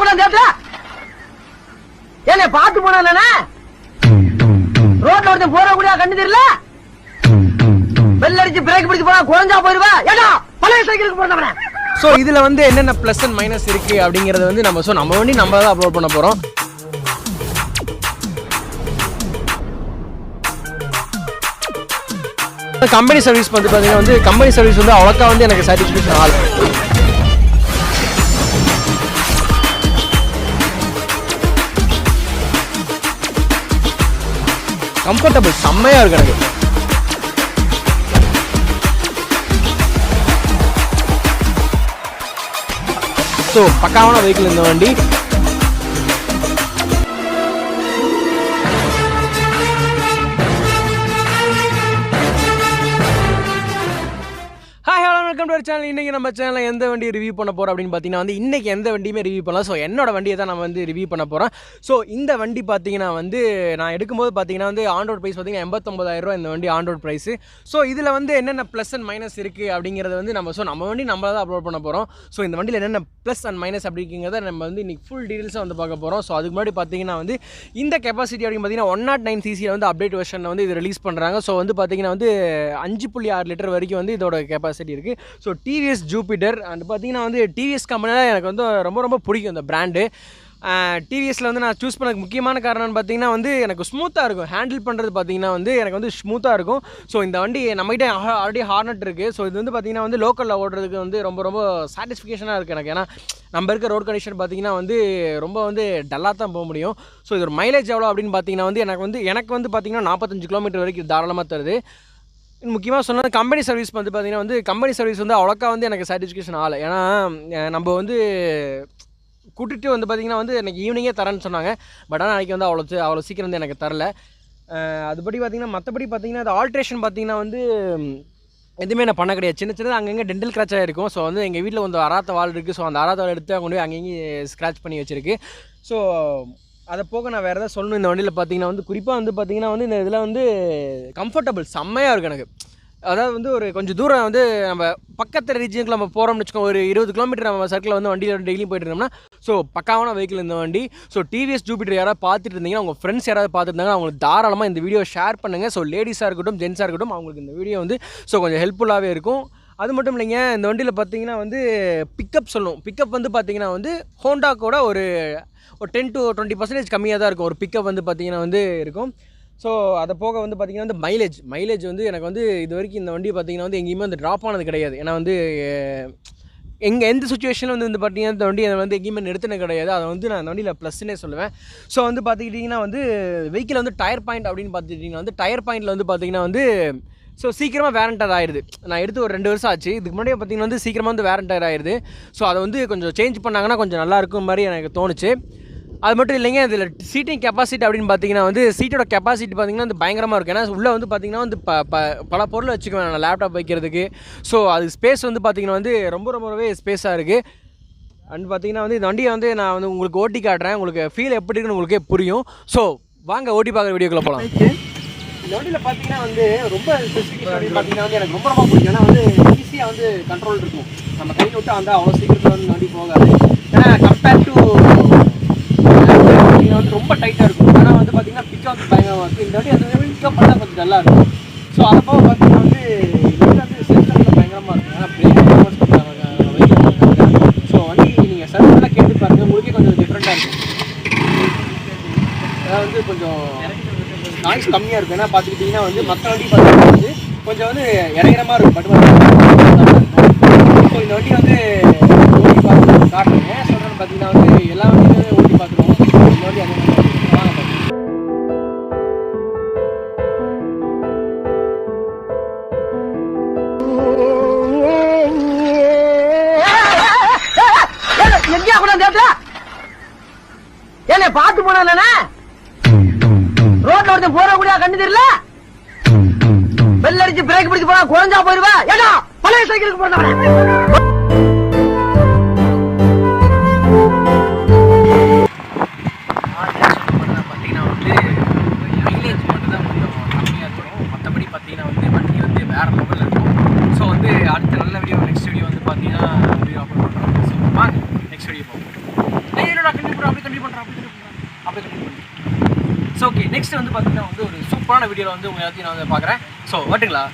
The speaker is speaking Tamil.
கூட தேட்டல ஏனே பாத்து போனா ரோட்ல ஒருத்தன் போற கூட கண்ணு தெரியல பெல் அடிச்சு பிரேக் பிடிச்சு போனா குறைஞ்சா போயிருவா ஏடா பழைய சைக்கிளுக்கு போறவனே. ஸோ இதில் வந்து என்னென்ன ப்ளஸ் அண்ட் மைனஸ் இருக்குது அப்படிங்கிறத வந்து நம்ம வண்டி நம்ம தான் அப்லோட் பண்ண போகிறோம். கம்பெனி சர்வீஸ் வந்து பார்த்தீங்கன்னா வந்து கம்பெனி சர்வீஸ் வந்து அவ்வளோக்கா வந்து எனக்கு சாட்டிஸ்ஃபேக்ஷன் ஆகும். கம்ஃபர்டபுள் செம்மையாக இருக்கு எனக்கு. ஸோ பக்காவான வெஹிக்கிள் இந்த வண்டி. Welcome to our channel. இன்றைக்கி நம்ம சேனலில் எந்த வண்டியை ரிவ்யூ பண்ண போகிறோம் அப்படின்னு பார்த்தீங்கன்னா வந்து இன்றைக்கி எந்த வண்டியுமே ரிவ்யூ பண்ணலாம். ஸோ என்னோட வண்டியை தான் நம்ம வந்து ரிவ்யூ பண்ண போகிறோம். ஸோ இந்த வண்டி பார்த்தீங்கன்னா வந்து நான் எடுக்கும்போது பார்த்தீங்கன்னா வந்து ஆன் ரோட் ப்ரைஸ் பார்த்தீங்கன்னா 89,000 இந்த வண்டி ஆன் ரோட் ப்ரைஸு. ஸோ இதில் வந்து என்னென்ன ப்ளஸ் அண்ட் மைனஸ் இருக்குது அப்படிங்கிறத வந்து நம்ம வண்டி நம்ம தான் அப்லோட் பண்ண போகிறோம். ஸோ இந்த வண்டியில் என்னென்ன ப்ளஸ் அண்ட் மைனஸ் அப்படிங்கிறத நம்ம வந்து இன்றைக்கி ஃபுல் டீட்டெயில்ஸாக வந்து பார்க்க போகிறோம். ஸோ அதுக்கு முன்னாடி பார்த்தீங்கன்னா வந்து இந்த கெப்பாசிட்டி அப்படின்னு பார்த்தீங்கன்னா 109 cc வந்து அப்டேட் வெர்ஷனில் வந்து இது ரிலீஸ் பண்ணுறாங்க. ஸோ வந்து பார்த்தீங்கன்னா வந்து 5.6 லிட்டர் வரைக்கும் வந்து இதோட கெப்பாசிட்டி இருக்குது. ஸோ TVS ஜூபிட்டர் அண்ட் பார்த்தீங்கன்னா வந்து TVS கம்பெனியில் எனக்கு வந்து ரொம்ப ரொம்ப பிடிக்கும் இந்த பிராண்டு. டிவிஎஸில் வந்து நான் சூஸ் பண்ணதுக்கு முக்கியமான காரணம்னு பார்த்தீங்கன்னா வந்து எனக்கு ஸ்மூத்தாக இருக்கும் ஹேண்டில் பண்ணுறது. பார்த்தீங்கன்னா வந்து எனக்கு வந்து ஸ்மூத்தாக இருக்கும். ஸோ இந்த வண்டி நம்மகிட்ட ஆல்ரெடி ஹார்னட் இருக்குது. ஸோ இது வந்து பார்த்திங்கன்னா வந்து லோக்கலில் ஓடுறதுக்கு வந்து ரொம்ப ரொம்ப சாட்டிஸ்ஃபிகேஷனாக இருக்குது எனக்கு. ஏன்னா நம்ம இருக்க ரோட் கண்டிஷன் பார்த்திங்கன்னா வந்து ரொம்ப வந்து டல்லாக தான் போக முடியும். ஸோ இது ஒரு மைலேஜ் எவ்வளோ அப்படின்னு பார்த்தீங்கன்னா வந்து எனக்கு வந்து பார்த்திங்கன்னா 45 கிலோமீட்டர் வரைக்கும் தாராளமாக தருது. முக்கியமாக சொன்னால் கம்பெனி சர்வீஸ் வந்து பார்த்திங்கன்னா வந்து கம்பெனி சர்வீஸ் வந்து அவ்வளோக்கா வந்து எனக்கு சாட்டிஸ்ஃபிகேஷன் ஆகலை. ஏன்னா நம்ம வந்து கூட்டிகிட்டு வந்து பார்த்திங்கன்னா வந்து எனக்கு ஈவினிங்கே தரேன்னு சொன்னாங்க. பட் ஆனால் அன்றைக்கி வந்து அவ்வளோ சீக்கிரம் வந்து எனக்கு தரல. அதுபடி பார்த்திங்கன்னா மற்றபடி பார்த்திங்கன்னா அது ஆல்ட்ரேஷன் பார்த்திங்கன்னா வந்து எதுவுமே நான் பண்ண கிடையாது. சின்னதாக அங்கங்கே டென்டல் கிராச்சாக இருக்கும். ஸோ வந்து எங்கள் வீட்டில் வந்து அராத்த வால் இருக்குது. ஸோ அந்த அராத்த வால் எடுத்து கொண்டு போய் அங்கேயும் ஸ்க்ராட்ச் பண்ணி வச்சுருக்கு. ஸோ அதை போக நான் வேறு எதாவது சொல்லணும். இந்த வண்டியில் பார்த்தீங்கன்னா வந்து குறிப்பாக வந்து பார்த்திங்கன்னா வந்து இந்த இதில் வந்து கம்ஃபர்டபுள் செம்மையாக இருக்குது எனக்கு. அதாவது வந்து ஒரு கொஞ்சம் தூரம் வந்து நம்ம பக்கத்தில் ரீஜனுக்கு நம்ம போகிறோம்னு வச்சுக்கோங்க. ஒரு 20 கிலோமீட்டர் நம்ம சர்க்கிளில் வந்து வண்டியில் டெய்லியும் போயிட்டு இருந்தோம்னா ஸோ பக்காவான வெஹிக்கிள் இந்த வண்டி. ஸோ TVS ஜூபிட்டர் யாராவது பார்த்துட்டு இருந்தீங்கன்னா உங்கள் ஃப்ரெண்ட்ஸ் யாராவது பார்த்துருந்தாங்கன்னா அவங்களுக்கு தாராளமாக இந்த வீடியோ ஷேர் பண்ணுங்கள். ஸோ லேடிஸாக இருக்கட்டும் ஜென்ஸாக இருக்கட்டும் அவங்களுக்கு இந்த வீடியோ வந்து ஸோ கொஞ்சம் ஹெல்ப்ஃபுல்லாகவே இருக்கும். அது மட்டும் இல்லைங்க, இந்த வண்டியில் பார்த்தீங்கன்னா வந்து பிக்கப் சொல்லணும். பிக்கப் வந்து பார்த்திங்கன்னா வந்து ஹோண்டா கூட ஒரு 10 to 20% கம்மியாக தான் இருக்கும். ஒரு பிக்கப் வந்து பார்த்திங்கன்னா வந்து இருக்கும். ஸோ அதை போக வந்து பார்த்திங்கன்னா வந்து மைலேஜ் வந்து எனக்கு வந்து இது வரைக்கும் இந்த வண்டி பார்த்திங்கன்னா வந்து எங்கேயுமே வந்து ட்ராப் ஆனது கிடையாது. ஏன்னா வந்து எந்த சுச்சுவேஷனில் வந்து பார்த்திங்கன்னா இந்த வண்டி வந்து எங்கேயுமே நிறுத்தினது கிடையாது. அதை வந்து நான் அந்த வண்டியில் ப்ளஸ்ன்னே சொல்லுவேன். ஸோ வந்து பார்த்துக்கிட்டிங்கன்னா வந்து வெஹிக்கிள் வந்து டயர் பாயிண்ட் அப்படின்னு பார்த்துக்கிட்டிங்கன்னா வந்து டயர் பாயிண்டில் வந்து பார்த்திங்கன்னா வந்து ஸோ சீக்கிரமாக வேரண்டர் ஆயிடுது. நான் எடுத்து ஒரு 2 வருஷம் ஆச்சு. இதுக்கு முன்னாடியே பார்த்திங்கன்னா வந்து சீக்கிரமாக வந்து வேரண்டர் ஆயிடுது. ஸோ அதை வந்து கொஞ்சம் சேஞ்ச் பண்ணாங்கன்னா கொஞ்சம் நல்லா இருக்கும் மாதிரி எனக்கு தோணுச்சு. அது மட்டும் இல்லைங்க, இதில் சீட்டிங் கெப்பாசிட்டி அப்படின்னு பார்த்தீங்கன்னா வந்து சீட்டோட கெப்பாசிட்டி பார்த்திங்கன்னா வந்து பயங்கரமாக இருக்கும். ஏன்னா உள்ளே வந்து பார்த்திங்கன்னா வந்து பல பொருள் வச்சுக்குவேன் நான் லேப்டாப் வைக்கிறதுக்கு. ஸோ அது ஸ்பேஸ் வந்து பார்த்திங்கன்னா வந்து ரொம்பவே ஸ்பேஸாக இருக்குது. அண்ட் பார்த்திங்கன்னா வந்து இந்த வண்டியை வந்து நான் வந்து உங்களுக்கு ஓட்டி காட்டுறேன். உங்களுக்கு ஃபீல் எப்படி இருக்குன்னு உங்களுக்கே புரியும். ஸோ வாங்க ஓட்டி பார்க்குற வீடியோக்குள்ளே போகலாம். இந்த வண்டியில் பார்த்தீங்கன்னா வந்து ரொம்ப ஸ்பெசிஃபிகேஷன் அப்படின்னு பார்த்தீங்கன்னா வந்து எனக்கு ரொம்ப பிடிக்கும். ஏன்னா வந்து ஈஸியாக வந்து கண்ட்ரோல் இருக்கும். நம்ம கை விட்டு வந்து அவ்வளோ சீக்கிரத்தில் வந்து வண்டி போகாது. ஏன்னா கம்பேர்ட் டு பார்த்தீங்கன்னா வந்து ரொம்ப டைட்டாக இருக்கும். ஆனால் வந்து பார்த்திங்கன்னா பிக்கப் வந்து பயங்கரமாக இருக்குது. இந்த வண்டி அந்த பிக்கப் பண்ணால் கொஞ்சம் நல்லா இருக்கும். ஸோ அதை போக பார்த்தீங்கன்னா வந்து இது வந்து சென்சரில் பயங்கரமாக இருக்கும். ஏன்னா பிரேக் வெஹிக்கிள். ஸோ வண்டி நீங்கள் சர்வீஸ்லாம் கேட்டு பாருங்கள், உங்களுக்கே கொஞ்சம் டிஃப்ரெண்ட்டாக இருக்கும். அதாவது வந்து கொஞ்சம் நாய்ஸ் கம்மியாக இருக்கும். ஏன்னா பார்த்துக்கிட்டிங்கன்னா வந்து மற்ற வண்டி பார்த்தீங்கன்னா வந்து கொஞ்சம் வந்து இறங்குற மாதிரி இருக்கும். பட் ஸோ இந்த வண்டி வந்து ஓட்டி பார்த்து காட்டுறேங்க. சொல்கிறேன்னு பார்த்தீங்கன்னா வந்து எல்லா வண்டியுமே ஓட்டி பார்த்துருவோம். இந்த வண்டி அதே மாதிரி வாங்க எங்கேயா கூட தேட்டல ஏன்னா பார்த்து போனா ரோட்ல ஒருத்தன் போற கூட கண்ணு தெரியல பெல் அடிச்சு பிரேக் பிடிச்சு போனா குறைஞ்சா போயிருவா ஏடா பழைய சைக்கிளுக்கு போறவனே. பார்த்தீங்கன்னா வந்து மைலேஜ் மட்டும் தான் கொஞ்சம் கம்மியாக இருக்கும். மற்றபடி பார்த்தீங்கன்னா வந்து வண்டி வந்து வேற லெவலில் இருக்கும். ஸோ வந்து அடுத்த நல்ல வீடியோ நெக்ஸ்ட் வீடியோ வந்து பார்த்தீங்கன்னா வீடியோ அப்லோட் பண்ணுறோம். ஸோ வாங்க நெக்ஸ்ட் வீடியோ போகும். ஸோ ஓகே நெக்ஸ்ட் வந்து பார்த்தீங்கன்னா வந்து ஒரு சூப்பரான வீடியோவில் வந்து உங்கள் எல்லாத்தையும் நான் வந்து பார்க்குறேன். ஸோ வரட்டுங்களா?